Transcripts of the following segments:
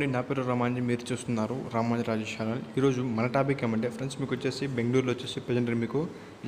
అండి, నా పేరు రామాంజీ. మీరు చూస్తున్నారు రామాంజీ రాజేష్ ఛానల్. ఈరోజు మన టాపిక్ ఏమంటే ఫ్రెండ్స్, మీకు వచ్చేసి బెంగళూరులో వచ్చేసి ప్రజెంట్ మీకు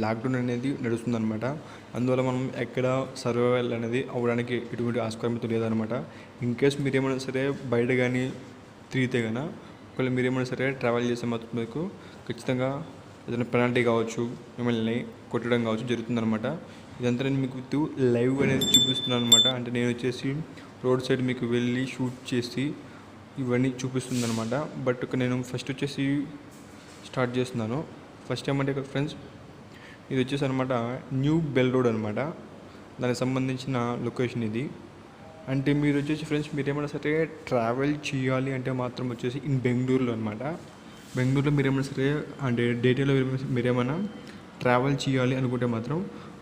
లాక్డౌన్ అనేది నడుస్తుందన్నమాట. అందువల్ల మనం ఎక్కడ సర్వైవల్ అనేది అవ్వడానికి ఎటువంటి ఆస్కారం లేదనమాట. ఇన్ కేస్ మీరు ఏమైనా సరే బయట కానీ తిరిగితే కన్నా ఒకవేళ మీరు ఏమైనా సరే ట్రావెల్ చేసే మాత్రం మీకు ఖచ్చితంగా ఏదైనా పెనాల్టీ కావచ్చు, మిమ్మల్ని కొట్టడం కావచ్చు జరుగుతుందనమాట. ఇదంతా నేను మీకు లైవ్ అనేది చూపిస్తున్నాను అనమాట. అంటే నేను వచ్చేసి రోడ్ సైడ్ మీకు వెళ్ళి షూట్ చేసి ఇవన్నీ చూపిస్తుంది అనమాట. బట్ నేను ఫస్ట్ వచ్చేసి స్టార్ట్ చేస్తున్నాను. ఫస్ట్ ఏమంటే ఫ్రెండ్స్, ఇది వచ్చేసి అనమాట న్యూ బెల్ రోడ్ అనమాట. దానికి సంబంధించిన లొకేషన్ ఇది. అంటే మీరు వచ్చేసి ఫ్రెండ్స్, మీరు ఏమైనా సరే ట్రావెల్ చేయాలి అంటే మాత్రం వచ్చేసి ఇన్ బెంగళూరులో అనమాట. బెంగళూరులో మీరు ఏమైనా సరే అంటే డేటాలో మీరేమైనా ట్రావెల్ చేయాలి అనుకుంటే మాత్రం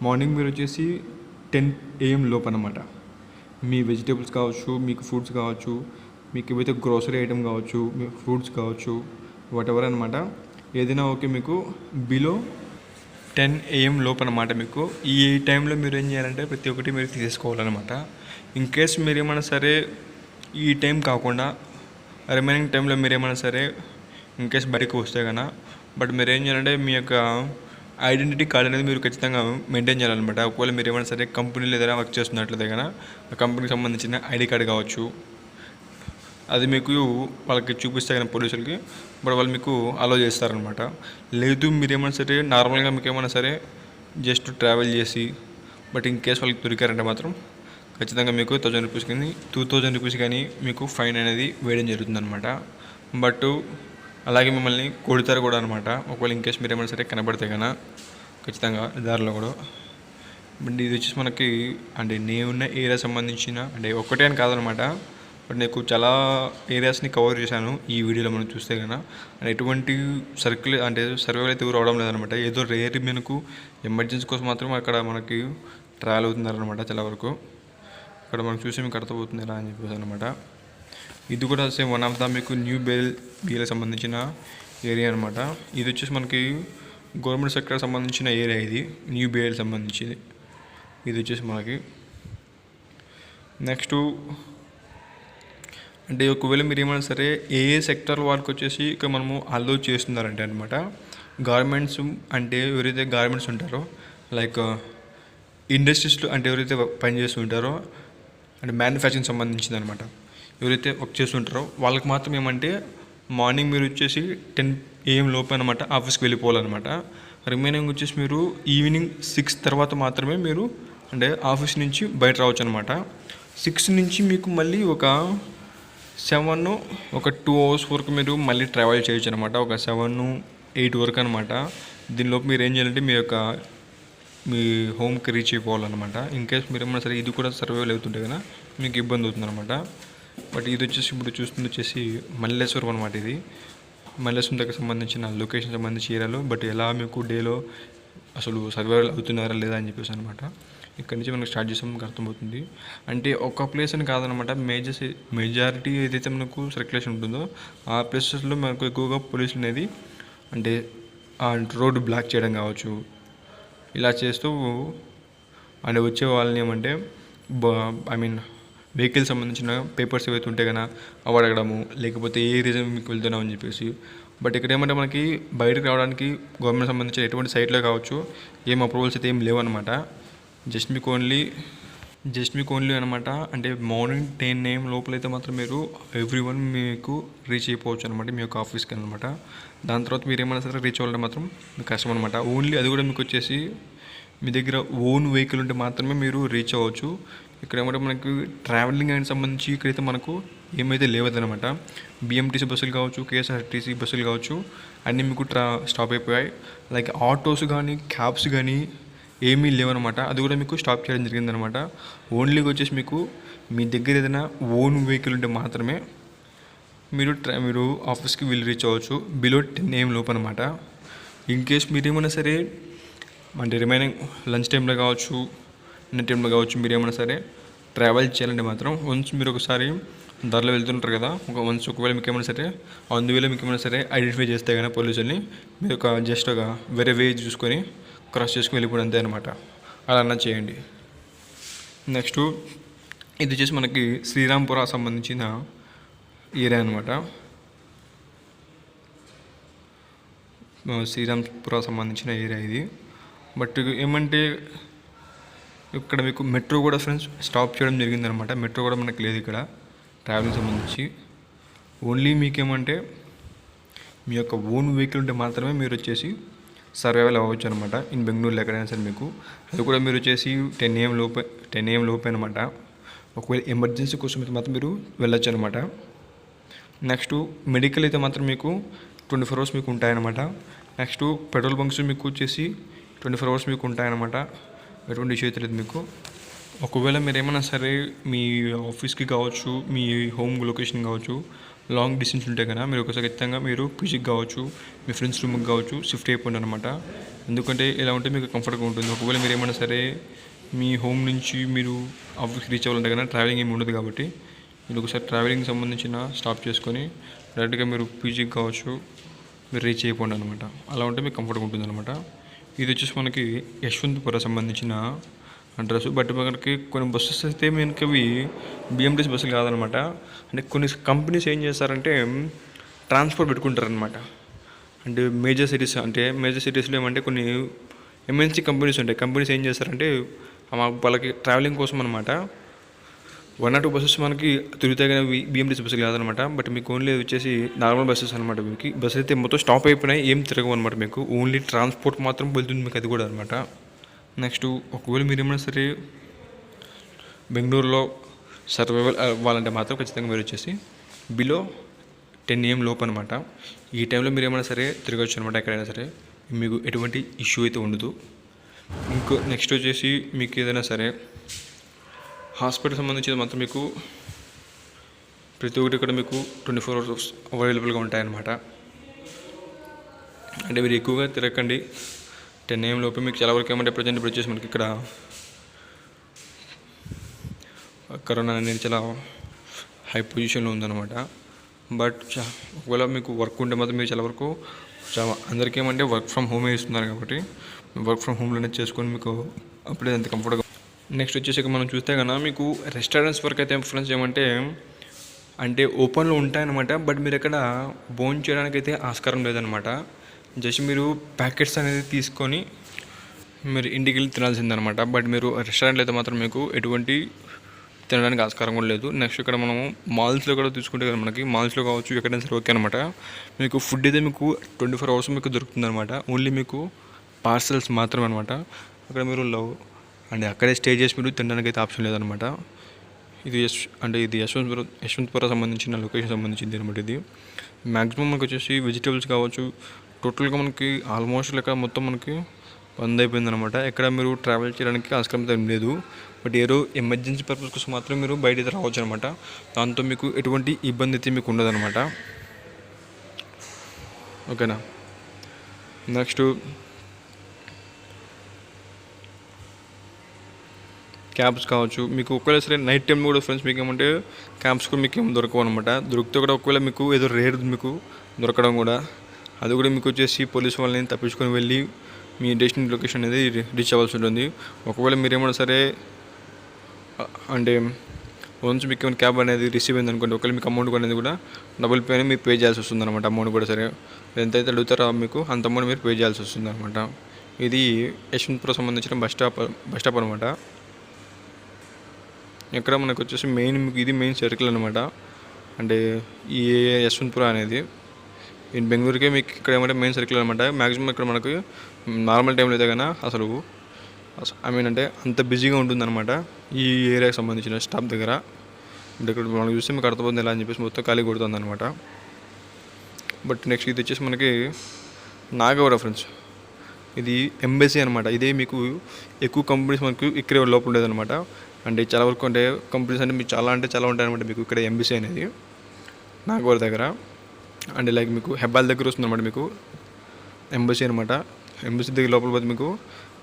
మార్నింగ్ మీరు వచ్చేసి 10 AM లోపు అనమాట. మీ వెజిటేబుల్స్ కావచ్చు, మీకు ఫ్రూట్స్ కావచ్చు, మీకు ఏవైతే గ్రోసరీ ఐటమ్ కావచ్చు, మీ ఫ్రూట్స్ కావచ్చు, వాట్ ఎవర్ అనమాట, ఏదైనా ఓకే, మీకు బిలో 10 AM లోపు అనమాట. మీకు ఈ టైంలో మీరు ఏం చేయాలంటే ప్రతి ఒక్కటి మీరు తీసుకోవాలన్నమాట. ఇన్ కేస్ మీరు ఏమైనా సరే ఈ టైం కాకుండా రిమైనింగ్ టైంలో మీరు ఏమైనా సరే ఇన్ కేస్ బయటకు వస్తే కన్నా, బట్ మీరు ఏం చేయాలంటే మీ యొక్క ఐడెంటిటీ కార్డ్ అనేది మీరు ఖచ్చితంగా మెయింటైన్ చేయాలన్నమాట. ఒకవేళ మీరు ఏమైనా సరే కంపెనీలో ఏదైనా వర్క్ చేస్తున్నట్లయితే కన్నా ఆ కంపెనీకి సంబంధించిన ఐడి కార్డ్ కావచ్చు, అది మీకు వాళ్ళకి చూపిస్తే కానీ పోలీసులకి, బట్ వాళ్ళు మీకు అలో చేస్తారనమాట. లేదు మీరు ఏమైనా సరే నార్మల్గా మీకు ఏమైనా సరే జస్ట్ ట్రావెల్ చేసి బట్ ఇన్ కేస్ వాళ్ళకి దొరికారంటే మాత్రం ఖచ్చితంగా మీకు 1000 రూపీస్ కానీ 2000 రూపీస్ కానీ మీకు ఫైన్ అనేది వేయడం జరుగుతుందన్నమాట. బట్ అలాగే మిమ్మల్ని కొడతారు కూడా అనమాట. ఒకవేళ ఇన్ కేస్ మీరు ఏమైనా సరే కనబడితే కన్నా ఖచ్చితంగా దారిలో కూడా. బట్ ఇది వచ్చేసి మనకి అంటే నేనున్న ఏరియా సంబంధించిన అంటే ఒక్కటే అని కాదనమాట. బట్ నేను చాలా ఏరియాస్ని కవర్ చేశాను ఈ వీడియోలో మనం చూస్తే కన్నా. అంటే ఎటువంటి సర్వైవల్ అయితే రావడం లేదనమాట. ఏదో రేర్ మనకు ఎమర్జెన్సీ కోసం మాత్రం అక్కడ మనకి ట్రావెల్ అవుతున్నారనమాట చాలా వరకు. అక్కడ మనకు చూసి మీకు అర్థమవుతుంది ఎలా అని చెప్పేసి అనమాట. ఇది కూడా సేమ్ వన్ ఆఫ్ ద మీకు న్యూ బేల్ సంబంధించిన ఏరియా అనమాట. ఇది వచ్చేసి మనకి గవర్నమెంట్ సెక్టర్ సంబంధించిన ఏరియా. ఇది న్యూ బేల్ సంబంధించింది. ఇది వచ్చేసి మనకి నెక్స్ట్ అంటే ఒకవేళ మీరు ఏమైనా సరే ఏ సెక్టర్ వాళ్ళకి వచ్చేసి ఇక మనము అలో చేస్తున్నారంటే అనమాట, గార్మెంట్స్ అంటే ఎవరైతే గార్మెంట్స్ ఉంటారో లైక్ ఇండస్ట్రీస్లో అంటే ఎవరైతే పనిచేస్తూ ఉంటారో అంటే మ్యానుఫ్యాక్చరింగ్ సంబంధించింది అనమాట, ఎవరైతే వర్క్ చేస్తుంటారో వాళ్ళకి మాత్రం ఏమంటే మార్నింగ్ మీరు వచ్చేసి 10 AM లోపు అనమాట ఆఫీస్కి వెళ్ళిపోవాలన్నమాట. రిమైనింగ్ వచ్చేసి మీరు ఈవినింగ్ 6 తర్వాత మాత్రమే మీరు అంటే ఆఫీస్ నుంచి బయట రావచ్చు అనమాట. 6 నుంచి మీకు మళ్ళీ ఒక 7 ఒక 2 hours వరకు మీరు మళ్ళీ ట్రావెల్ చేయొచ్చు అనమాట. ఒక 7-8 వరకు అనమాట. దీనిలోపు మీరు ఏం చేయాలంటే మీ హోమ్కి రీచ్ అయిపోవాలన్నమాట. ఇన్ కేస్ మీరు ఏమైనా సరే ఇది కూడా సర్వైవల్ అవుతుంటే కదా మీకు ఇబ్బంది అవుతుందన్నమాట. బట్ ఇది వచ్చేసి ఇప్పుడు చూస్తుంది వచ్చేసి మల్లేశ్వరం అనమాట. ఇది మల్లేశ్వరం దగ్గర సంబంధించిన లొకేషన్ సంబంధించి ఏరియాలో. బట్ ఎలా మీకు డేలో అసలు సర్వైవల్ అవుతున్నారా లేదా అని చెప్పేసి అనమాట. ఇక్కడి నుంచి మనకు స్టార్ట్ చేసాం, మనకు అర్థమవుతుంది. అంటే ఒక ప్లేస్ అని కాదనమాట, మెజారిటీ ఏదైతే మనకు సర్క్యులేషన్ ఉంటుందో ఆ ప్లేసెస్లో మనకు ఎక్కువగా పోలీసులు అనేది అంటే ఆ రోడ్డు బ్లాక్ చేయడం కావచ్చు, ఇలా చేస్తూ అంటే వచ్చే వాళ్ళని ఏమంటే వెహికల్ సంబంధించిన పేపర్స్ ఏవైతే ఉంటే కన్నా అవి అడగడము, లేకపోతే ఏ రీజన్ మీకు వెళ్తున్నావు అని చెప్పేసి. బట్ ఇక్కడ ఏమంటే మనకి బయటకు రావడానికి గవర్నమెంట్ సంబంధించిన ఎటువంటి సైట్లో కావచ్చు ఏం అప్రూవల్స్ అయితే ఏం లేవు అనమాట. జస్ట్ మీకు ఓన్లీ అనమాట. అంటే మార్నింగ్ 10 AM లోపలైతే మాత్రం మీరు ఎవ్రీవన్ మీకు రీచ్ అయిపోవచ్చు అనమాట మీ యొక్క ఆఫీస్కి అనమాట. దాని తర్వాత మీరు ఏమైనా సరే రీచ్ అవ్వాలంటే మాత్రం మీకు కష్టం అనమాట. ఓన్లీ అది కూడా మీకు వచ్చేసి మీ దగ్గర ఓన్ వెహికల్ ఉంటే మాత్రమే మీరు రీచ్ అవ్వచ్చు. ఇక్కడ ఏమంటే మనకి ట్రావెలింగ్ అని సంబంధించి ఇక్కడైతే మనకు ఏమైతే లేవదనమాట. BMTC బస్సులు కావచ్చు, KSRTC బస్సులు కావచ్చు అన్నీ మీకు స్టాప్ అయిపోయాయి. లైక్ ఆటోస్ కానీ క్యాబ్స్ కానీ ఏమీ లేవనమాట. అది కూడా మీకు స్టాప్ చేయడం జరిగిందనమాట. ఓన్లీగా వచ్చేసి మీకు మీ దగ్గర ఏదైనా ఓన్ వెహికల్ ఉంటే మాత్రమే మీరు ఆఫీస్కి వెళ్ళి రీచ్ అవ్వచ్చు బిలో 10 AM లోపు అనమాట. ఇన్ కేస్ మీరు ఏమైనా సరే అంటే రిమైనింగ్ లంచ్ టైంలో కావచ్చు, నైట్ టైంలో కావచ్చు, మీరు ఏమైనా సరే ట్రావెల్ చేయాలంటే మాత్రం వన్స్ మీరు ఒకసారి దారిలో వెళ్తుంటారు కదా, ఒకవేళ మీకు ఏమైనా సరే అందువేళ మీకు ఏమైనా సరే ఐడెంటిఫై చేస్తే కానీ పోలీసుల్ని మీరు ఒక జస్ట్ ఒక వేరే వే చూసుకొని క్రాస్ చేసుకుని వెళ్ళిపోవడం అంతే అనమాట. అలా అన్నా చేయండి. నెక్స్ట్ ఇది వచ్చేసి మనకి శ్రీరాంపుర సంబంధించిన ఏరియా అనమాట. శ్రీరాంపుర సంబంధించిన ఏరియా ఇది. బట్ ఏమంటే ఇక్కడ మీకు మెట్రో కూడా ఫ్రెండ్స్ స్టాప్ చేయడం జరిగిందనమాట. మెట్రో కూడా మనకు లేదు ఇక్కడ ట్రావెలింగ్ సంబంధించి. ఓన్లీ మీకేమంటే మీ యొక్క ఓన్ వెహికల్ ఉంటే మాత్రమే మీరు వచ్చేసి సర్వైవల్ అవ్వచ్చు అనమాట ఇన్ బెంగళూరులో ఎక్కడైనా సరే మీకు. అది కూడా మీరు వచ్చేసి 10 AM లోపే అనమాట. ఒకవేళ ఎమర్జెన్సీ కోసం అయితే మాత్రం మీరు వెళ్ళొచ్చు అనమాట. నెక్స్ట్ మెడికల్ అయితే మాత్రం మీకు 24 hours మీకు ఉంటాయన్నమాట. నెక్స్ట్ పెట్రోల్ బంక్స్ మీకు వచ్చేసి 24 hours మీకు ఉంటాయన్నమాట. ఎటువంటి ఇష్యూ అయితే లేదు మీకు. ఒకవేళ మీరు ఏమైనా సరే మీ ఆఫీస్కి కావచ్చు, మీ హోమ్ లొకేషన్ కావచ్చు, లాంగ్ డిస్టెన్స్ ఉంటే కదా మీరు ఒకసారి ఖచ్చితంగా మీరు పీజీకి కావచ్చు, మీ ఫ్రెండ్స్ రూమ్కి కావచ్చు షిఫ్ట్ అయిపోండి అనమాట. ఎందుకంటే ఇలా ఉంటే మీకు కంఫర్ట్గా ఉంటుంది. ఒకవేళ మీరు ఏమైనా సరే మీ హోమ్ నుంచి మీరు ఆఫీస్కి రీచ్ అవ్వాలంటే కదా ట్రావెలింగ్ ఏమి ఉండదు కాబట్టి మీరు ఒకసారి ట్రావెలింగ్ సంబంధించిన స్టాప్ చేసుకొని డైరెక్ట్గా మీరు పీజీకి కావచ్చు మీరు రీచ్ అయిపోండి అనమాట. అలా ఉంటే మీకు కంఫర్ట్గా ఉంటుంది అనమాట. ఇది వచ్చేసి మనకి యశ్వంతపుర సంబంధించిన అడ్రస్. బట్ మనకి కొన్ని బస్సెస్ అయితే మనకి అవి బిఎంటీసీ బస్సులు కాదనమాట. అంటే కొన్ని కంపెనీస్ ఏం చేస్తారంటే ట్రాన్స్పోర్ట్ పెట్టుకుంటారనమాట. అంటే మేజర్ సిటీస్లో ఏమంటే కొన్ని ఎంఎన్సీ కంపెనీస్ ఉంటాయి. కంపెనీస్ ఏం చేస్తారంటే వాళ్ళకి ట్రావెలింగ్ కోసం అనమాట 1 or 2 బస్సెస్ మనకి తిరుగుతాయి కానీ బిఎంటీసీ బస్సులు కాదనమాట. బట్ మీకు ఓన్లీ వచ్చేసి నార్మల్ బస్సెస్ అనమాట. మీకు బస్సు అయితే మొత్తం స్టాప్ అయిపోయినాయి, ఏం తిరగవు అనమాట. మీకు ఓన్లీ ట్రాన్స్పోర్ట్ మాత్రం వెళ్తుంది మీకు, అది కూడా అనమాట. నెక్స్ట్ ఒకవేళ మీరు ఏమైనా సరే బెంగళూరులో సర్వైవల్ అవ్వాలంటే మాత్రం ఖచ్చితంగా మీరు వచ్చేసి బిలో 10 AM లోపు అనమాట. ఈ టైంలో మీరు ఏమైనా సరే తిరగచ్చు అనమాట. ఎక్కడైనా సరే మీకు ఎటువంటి ఇష్యూ అయితే ఉండదు. ఇంకో నెక్స్ట్ వచ్చేసి మీకు ఏదైనా సరే హాస్పిటల్ సంబంధించి మాత్రం మీకు ప్రతి ఒక్కటి ఇక్కడ మీకు 24 hours అవైలబుల్గా ఉంటాయన్నమాట. అంటే మీరు ఎక్కువగా తిరగకండి. 10 AM లోపు మీకు చాలా వరకు ఏమంటే ప్రజెంట్ ఇప్పుడు వచ్చేసి మనకి ఇక్కడ కరోనా అనేది చాలా హై పొజిషన్లో ఉందన్నమాట. బట్ ఒకవేళ మీకు వర్క్ ఉంటే మాత్రం మీరు చాలా వరకు అందరికీ ఏమంటే వర్క్ ఫ్రమ్ హోమే ఇస్తున్నారు కాబట్టి వర్క్ ఫ్రమ్ హోమ్లోనే చేసుకొని మీకు అప్పుడే అంత కంఫర్ట్గా. నెక్స్ట్ వచ్చేసి మనం చూస్తే కన్నా మీకు రెస్టారెంట్స్ వరకు అయితే ఫ్రెండ్స్ ఏమంటే అంటే ఓపెన్లో ఉంటాయన్నమాట. బట్ మీరు ఎక్కడ భోజనం చేయడానికి అయితే ఆస్కారం లేదనమాట. జస్ట్ మీరు ప్యాకెట్స్ అనేది తీసుకొని మీరు ఇంటికి వెళ్ళి తినాల్సిందనమాట. బట్ మీరు రెస్టారెంట్లో అయితే మాత్రం మీకు ఎటువంటి తినడానికి ఆస్కారం కూడా లేదు. నెక్స్ట్ ఇక్కడ మనము మాల్స్లో కూడా తీసుకుంటే కదా మనకి మాల్స్లో కావచ్చు ఎక్కడైనా సరే ఓకే అనమాట. మీకు ఫుడ్ అయితే మీకు 24 hours మీకు దొరుకుతుంది అనమాట. ఓన్లీ మీకు పార్సల్స్ మాత్రమే అనమాట. అక్కడ మీరు అంటే అక్కడే స్టే చేసి మీరు తినడానికి అయితే ఆప్షన్ లేదనమాట. ఇది యశ్వంతపుర సంబంధించిన లొకేషన్ సంబంధించింది అనమాట. ఇది మ్యాక్సిమం మనకు వచ్చేసి వెజిటేబుల్స్ కావచ్చు టోటల్గా మనకి ఆల్మోస్ట్ లెక్క మొత్తం మనకి బంద్ అయిపోయింది అనమాట. ఎక్కడ మీరు ట్రావెల్ చేయడానికి ఆస్కారం అయితే లేదు. బట్ ఏదో ఎమర్జెన్సీ పర్పస్ కోసం మాత్రం మీరు బయట అయితే రావచ్చు అనమాట. దాంతో మీకు ఎటువంటి ఇబ్బంది అయితే మీకు ఉండదు అనమాట. ఓకేనా. నెక్స్ట్ క్యాబ్స్ కావచ్చు మీకు ఒకవేళ సరే నైట్ టైం కూడా ఫ్రెండ్స్ మీకు ఏమంటే క్యాబ్స్ కూడా మీకు ఏం దొరకవు అనమాట. దొరికితే కూడా ఒకవేళ మీకు ఏదో రేర్ మీకు దొరకడం కూడా అది కూడా మీకు వచ్చేసి పోలీస్ వాళ్ళని తప్పించుకొని వెళ్ళి మీ డెస్టినేషన్ లొకేషన్ అనేది రీచ్ అవ్వాల్సి ఉంటుంది. ఒకవేళ మీరు ఏమైనా సరే అంటే వన్స్ మీకు ఏమైనా క్యాబ్ అనేది రిసీవ్ అయింది అనుకోండి, ఒకవేళ మీకు అమౌంట్ అనేది కూడా డబుల్ పే అనేది మీరు పే చేయాల్సి వస్తుంది అనమాట. అమౌంట్ కూడా సరే ఎంతైతే అడుగుతారో మీకు అంత అమౌంట్ మీరు పే చేయాల్సి వస్తుంది అనమాట. ఇది యశ్వంతపురం సంబంధించిన బస్ స్టాప్ అనమాట. ఇక్కడ మనకు వచ్చేసి ఇది మెయిన్ సర్కిల్ అనమాట. అంటే ఈ యశ్వంతపురం అనేది బెంగళూరుకే మీకు ఇక్కడ ఏమంటే మెయిన్ సర్కిల్ అనమాట. మ్యాక్సిమం ఇక్కడ మనకు నార్మల్ టైంలో అయితే కన్నా అసలు అంటే అంత బిజీగా ఉంటుందన్నమాట ఈ ఏరియాకి సంబంధించిన స్టాప్ దగ్గర. ఇక్కడ మనం చూస్తే మీకు అర్థమవుతుంది ఎలా అని చెప్పేసి మొత్తం ఖాళీ కొడుతుంది అనమాట. బట్ నెక్స్ట్ ఇది వచ్చేసి మనకి నాగవరం ఫ్రెండ్స్. ఇది ఎంబసీ అనమాట. ఇదే మీకు ఎక్కువ కంపెనీస్ మనకు ఇక్కడే లోపల ఉండేదన్నమాట. అంటే చాలా వరకు అంటే కంపెనీస్ అంటే మీకు చాలా ఉంటాయన్నమాట మీకు ఇక్కడ ఎంబసీ అనేది నాగవరం దగ్గర. అంటే లైక్ మీకు హెబ్బాల్ దగ్గర వస్తుందన్నమాట మీకు ఎంబసీ అనమాట. ఎంబసీ దగ్గర లోపల పోతే మీకు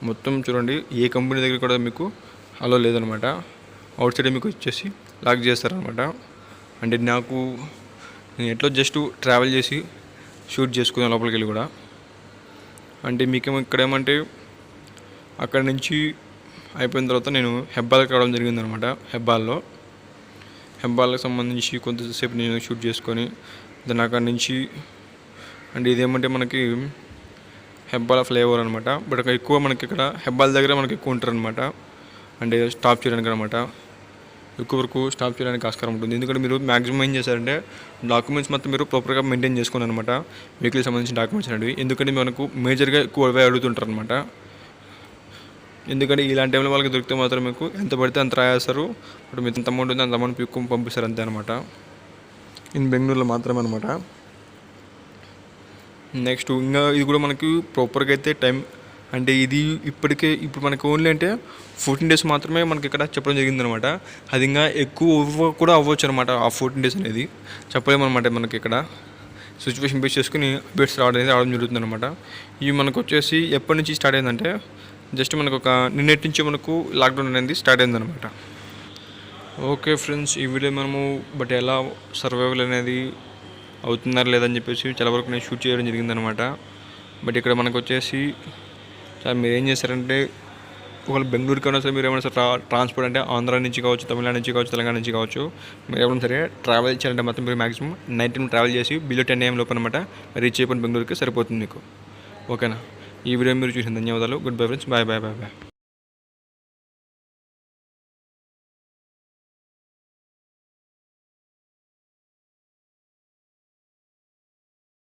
మొత్తం చూడండి ఏ కంపెనీ దగ్గర కూడా మీకు అలో లేదనమాట. అవుట్ సైడ్ మీకు వచ్చేసి లాక్ చేస్తారనమాట. అంటే నేను ఎట్లా జస్ట్ ట్రావెల్ చేసి షూట్ చేసుకున్నాను లోపలికి వెళ్ళి కూడా. అంటే మీకేమో ఇక్కడ ఏమంటే అక్కడ నుంచి అయిపోయిన తర్వాత నేను హెబ్బాల్కి రావడం జరిగిందనమాట. హెబ్బాలకు సంబంధించి కొంతసేపు నేను షూట్ చేసుకొని దాని అక్కడి నుంచి అండ్ ఇదేమంటే మనకి హెబ్బాల ఫ్లేవర్ అనమాట. బట్ ఎక్కువ మనకి ఇక్కడ హెబ్బాల దగ్గర మనకి ఎక్కువ ఉంటారు అనమాట. అంటే స్టాప్ చేయడానికి అనమాట, ఎక్కువ వరకు స్టాప్ చేయడానికి ఆస్కారం ఉంటుంది. ఎందుకంటే మీరు మ్యాక్సిమం ఏం చేశారంటే డాక్యుమెంట్స్ మొత్తం మీరు ప్రాపర్గా మెయింటైన్ చేసుకోండి అనమాట, వెహికల్కి సంబంధించిన డాక్యుమెంట్స్ అనేవి. ఎందుకంటే మనకు మేజర్గా ఎక్కువ అవే అడుగుతుంటారు అనమాట. ఎందుకంటే ఇలాంటి టైంలో వాళ్ళకి దొరికితే మాత్రం మీకు ఎంత పడితే అంత రాయేస్తారు. ఇప్పుడు మీకు ఎంత అమౌంట్ ఉంది అంత అమౌంట్ పిక్కు పంపిస్తారు అంతే అనమాట. ఇన్ బెంగళూరులో మాత్రమే అనమాట. నెక్స్ట్ ఇంకా ఇది కూడా మనకి ప్రాపర్గా అయితే టైం అంటే ఇది ఇప్పుడు మనకి ఓన్లీ అంటే 14 days మాత్రమే మనకి ఇక్కడ చెప్పడం జరిగిందనమాట. అది ఇంకా ఎక్కువ కూడా అవ్వచ్చు అనమాట. ఆ 14 days అనేది చెప్పలేమన్నమాట. మనకి ఇక్కడ సిచ్యువేషన్ బేస్ చేసుకుని అప్డేట్స్ రావడం జరుగుతుంది అనమాట. ఇవి మనకు వచ్చేసి ఎప్పటి నుంచి స్టార్ట్ అయిందంటే జస్ట్ మనకు ఒక నిన్నటి నుంచి మనకు లాక్డౌన్ అనేది స్టార్ట్ అయిందనమాట. ఓకే ఫ్రెండ్స్, ఈ వీడియో మనము బట్ ఎలా సర్వైవల్ అనేది అవుతున్నారు లేదని చెప్పేసి చాలా వరకు నేను షూట్ చేయడం జరిగిందనమాట. బట్ ఇక్కడ మనకు వచ్చేసి సార్ మీరు ఏం చేస్తారంటే ఒకవేళ బెంగళూరుకి అయినా సరే మీరు ఏమైనా సరే ట్రాన్స్పోర్ట్ అంటే ఆంధ్ర నుంచి కావచ్చు, తమిళనాడు నుంచి కావచ్చు, తెలంగాణ నుంచి కావచ్చు, మీరు ఏమైనా సరే ట్రావెల్ చేయాలంటే మాత్రం మీరు మ్యాక్సిమం నైట్ టైం ట్రావెల్ చేసి బిలో 10 AM లోపు అనమాట రీచ్ అయిపోయిన బెంగళూరుకి సరిపోతుంది మీకు. ఓకేనా? ఈ వీడియో మీరు చూసిన ధన్యవాదాలు. Good bye friends. బాయ్.